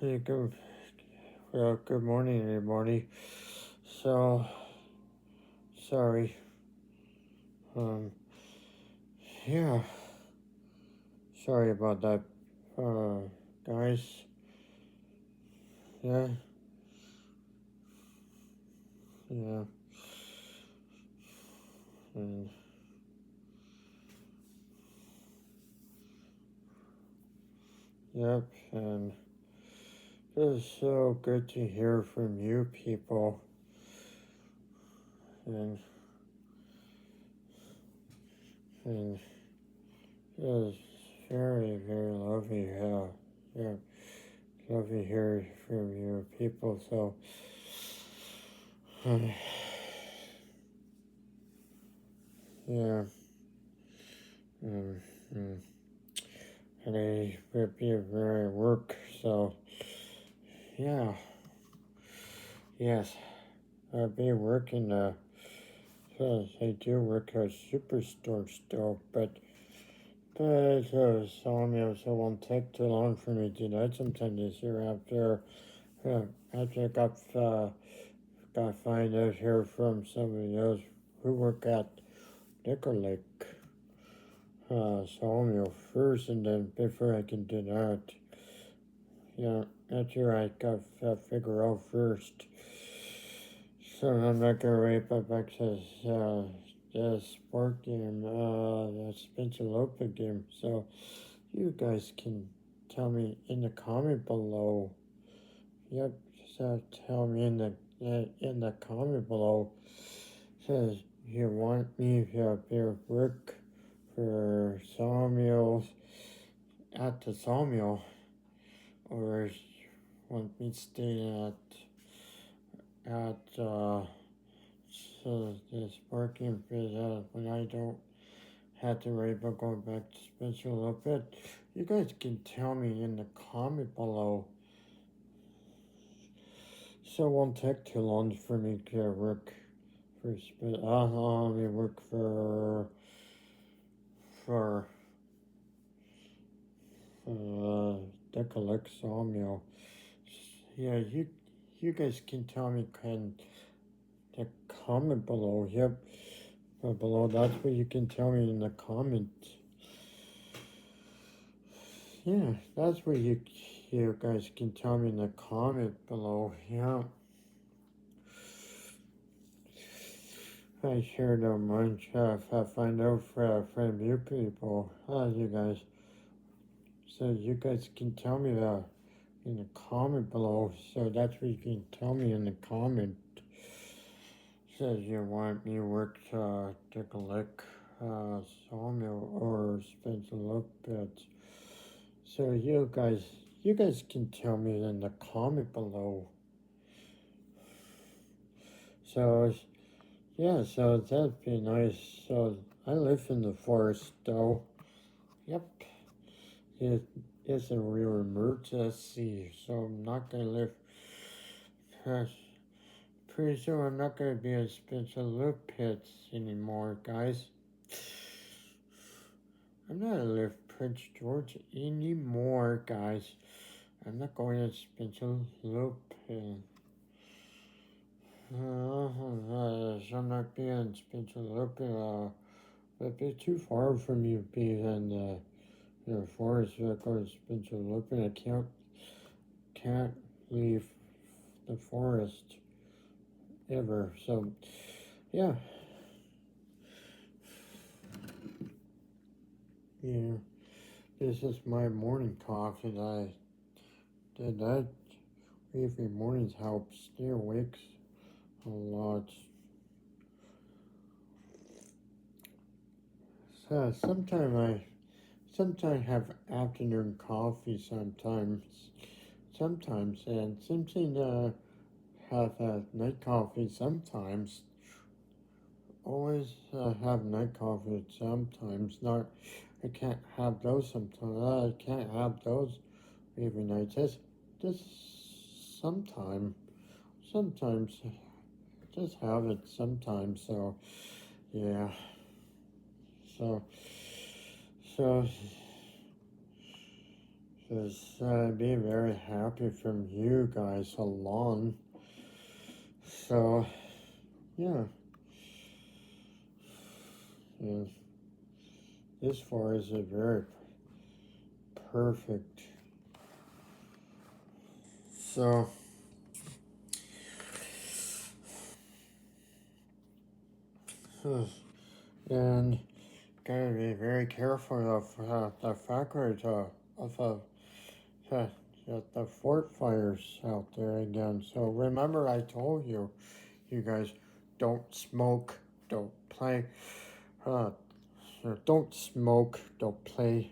Hey, good morning, everybody. So, sorry. Um, yeah, sorry about that, guys. Yeah, yeah, and yep, and it's so good to hear from you people, and and it's very lovely. Yeah, lovely to hear from you people. So, yeah, um, mm, and I would be very work. So, yeah, yes, I'll be working. So I do work at a superstore still, but sawmill, so it won't take too long for me to do that sometime this year after I got find out here from somebody else who work at Nickel Lake sawmill first, and then before I can do that, yeah, after I got figure out first. So I'm not gonna write back to the sport game, the Spencer Lopez game. So you guys can tell me in the comment below. Yep, so tell me in the comment below. Says you want me to be work for sawmills at the sawmill, or want me to stay at so this working for when I don't have to worry about going back to Spencer a little bit. You guys can tell me in the comment below. So it won't take too long for me to work for work for the collect sawmill. Yeah, you guys can tell me in the comment below. Yep. Below, that's what you can tell me in the comments. Yeah, that's what you guys can tell me in the comment below. Yeah, I sure don't mind if I find out from you people. You guys. So you guys can tell me that in the comment below. So that's what you can tell me in the comment. Says you want me work to collect sawmill or spend a little bit. So you guys can tell me in the comment below. So yeah, so that'd be nice. So I live in the forest though. Yep, it is a real emergency. So I'm not gonna live. Pretty soon I'm not gonna be in Spencer Loop pits anymore, guys. I'm not gonna live Prince George anymore, guys. I'm not going to Spencer Loop pit. So I'm not being Spencer Loop. It'd be too far from you being in the forest. I go to Spencer Loop, and I can't leave the forest ever. So yeah, yeah. This is my morning coffee that I did. That every mornings helps stay awake a lot. So sometimes have afternoon coffee sometimes, and something have night coffee sometimes. Always have night coffee sometimes. Not, I can't have those sometimes. I can't have those every night. Just sometimes, just have it sometimes. So yeah. So so Because I'd be very happy from you guys alone. So, yeah. And this far is a very perfect. So, and gotta be very careful of the factors of the fort fires out there again. So remember, I told you, you guys, don't smoke, don't play, don't smoke, don't play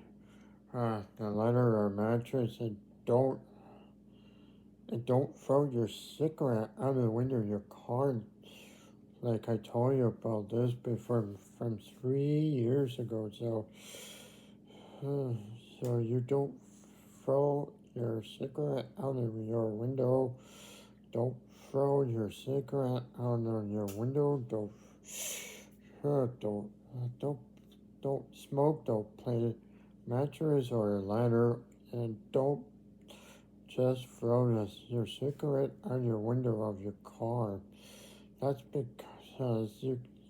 the ladder or mattress, and don't throw your cigarette out of the window of your car. Like I told you about this before from 3 years ago. So you don't throw your cigarette out of your window. Don't throw your cigarette out of your window. Don't smoke. Don't play mattress or ladder, and don't just throw your cigarette out your window of your car. That's because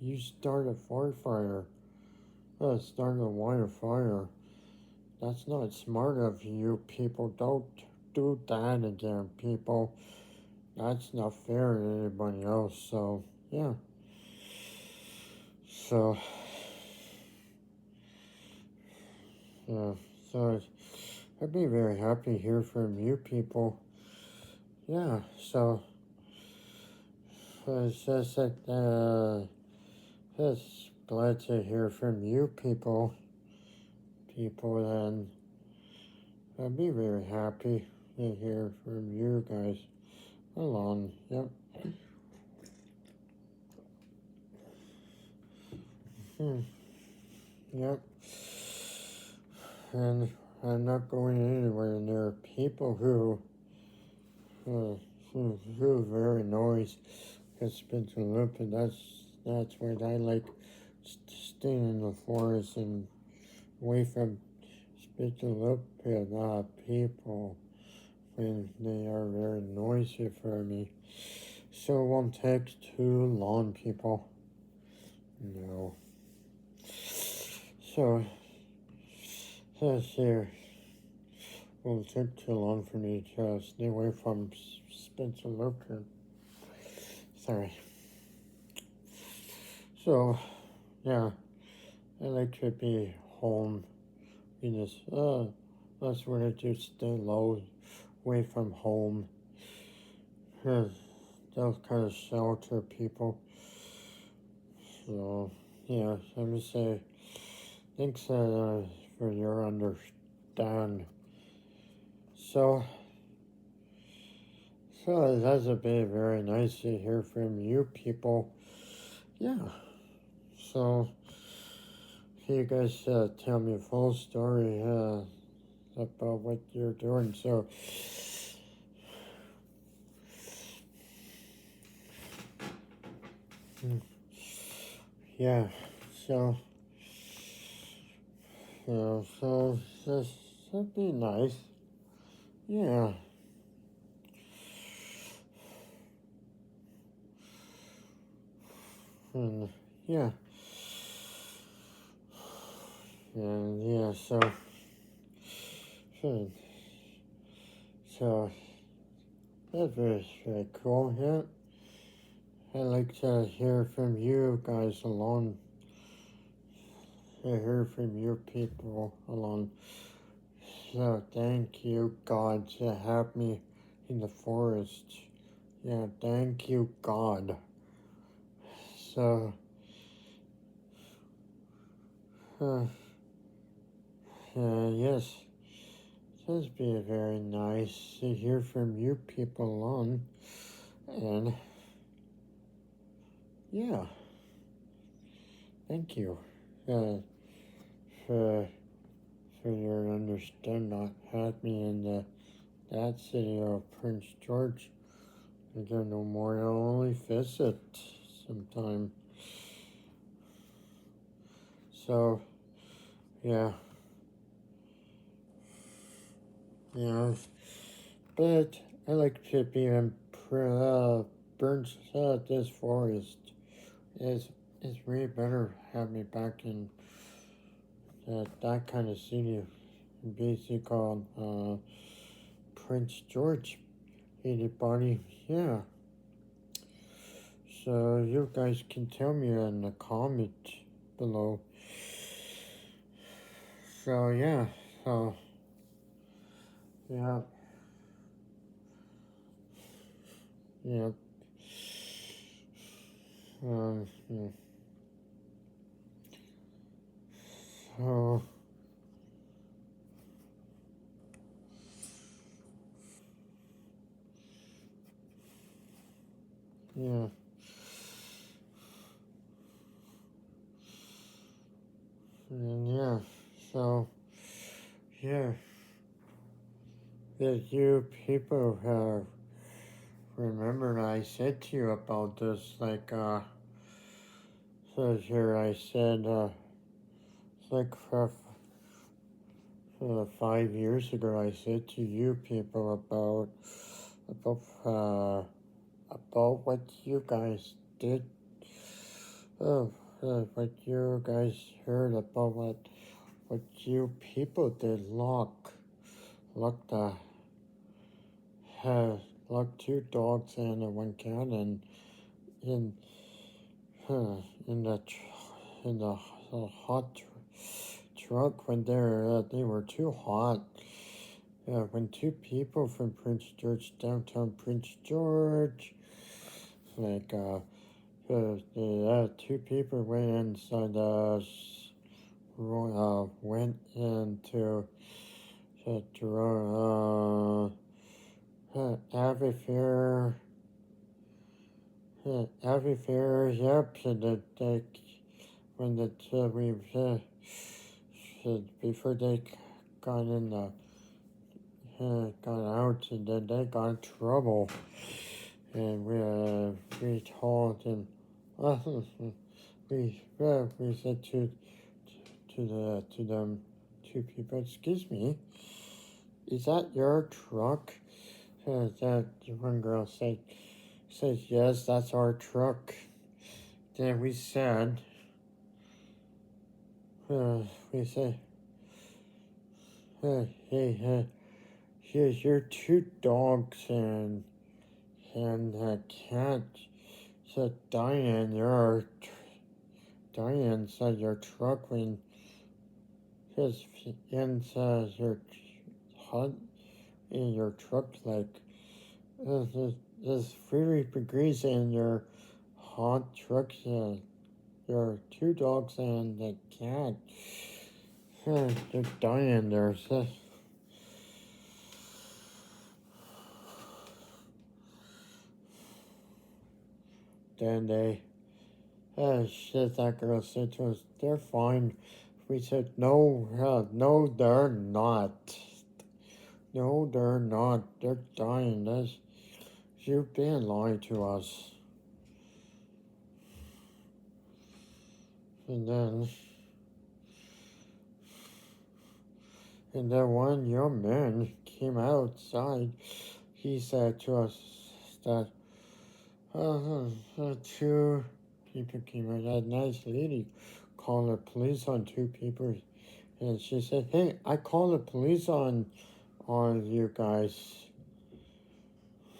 you start a forest fire. Start a wildfire. That's not smart of you, people. Don't do that again, people. That's not fair to anybody else. So, yeah. So, yeah. So, I'd be very happy to hear from you, people. Yeah. So, it's just that, just glad to hear from you, people. And I'd be very happy to hear from you guys along. Yep. Yep. And I'm not going anywhere near people who very noise has been to loop, and that's why I like staying in the forest and away from speaking loop people when they are very noisy for me. So it won't take too long, people. No. So here won't take too long for me to stay away from Spencer Loper. Sorry. So, yeah, I like to be home. That's what I do, stay low, away from home. Those kind of shelter people. So, yeah, let me say, thanks for your understand. So that's a bit very nice to hear from you people. Yeah. So you guys tell me a full story about what you're doing. So yeah. So that'd be nice. Yeah. And yeah. And yeah, so that's very cool. Yeah. I'd like to hear from you guys alone. To hear from you people alone. So thank you God to have me in the forest. Yeah, thank you God. So yes, this be very nice to hear from you people alone. And yeah, thank you for your understand not have me in that city of Prince George. I get no more. I'll only visit sometime. So yeah. you know. But I like to be in Burns, this forest. It's way better have me back in that kind of city, BC called Prince George. Anybody? Yeah. So you guys can tell me in the comment below. So yeah, so yeah, yeah. Yeah. So yeah, and yeah. So yeah, that you people have remembered I said to you about this, like says here I said it's like 5 years ago I said to you people about what you guys did. Oh, what you guys heard about what you people did. Lock the lock two dogs and one cat in uh, in the in the hot truck when they were too hot. When two people from Prince George, downtown Prince George, like two people went inside went into the Abbey Fair. Abbey Fair, yep, and they when we before they got in the got out, and then they got in trouble, and we told him, we said to them two people, excuse me, is that your truck? That one girl says yes, that's our truck. Then we said, we said, hey, here's your two dogs and a cat. Said Diane, Diane said your truck when his says hot in your truck like there's 30 degrees in your hot truck. Your two dogs and the cat. They're dying there. So. Then that girl said to us, they're fine. We said, no, they're not. No, they're not. They're dying. You've been lying to us. And then one young man came outside. He said to us that two people came out. That nice lady called the police on two people, and she said, "Hey, I called the police on you guys."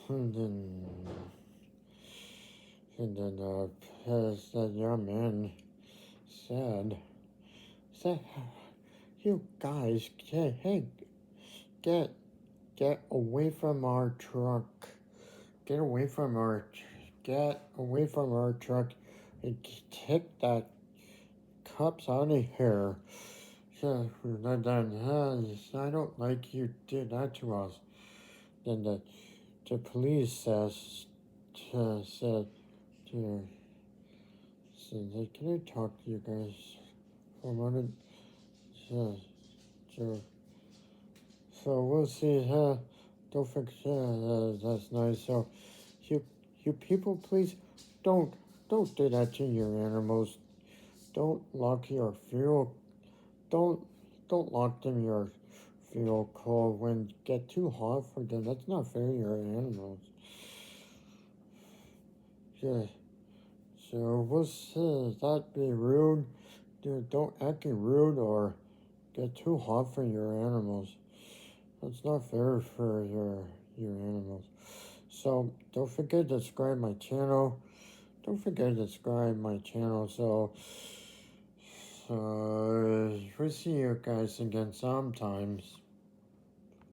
And then that young man said, "You guys, get away from our truck. Get away from our truck and take that cops out of here." So I don't like you did that to us. Then the police said can I talk to you guys for a moment? So, so we'll see. Don't forget. That's nice. So you people, please don't do that to your animals. Don't lock your fuel. Don't lock them your feel cold when it get too hot for them. That's not fair to your animals. Yeah. So we'll see. That be rude. Don't act rude or get too hot for your animals. That's not fair for your animals. So don't forget to subscribe my channel. Don't forget to subscribe my channel. So we'll see you guys again sometimes.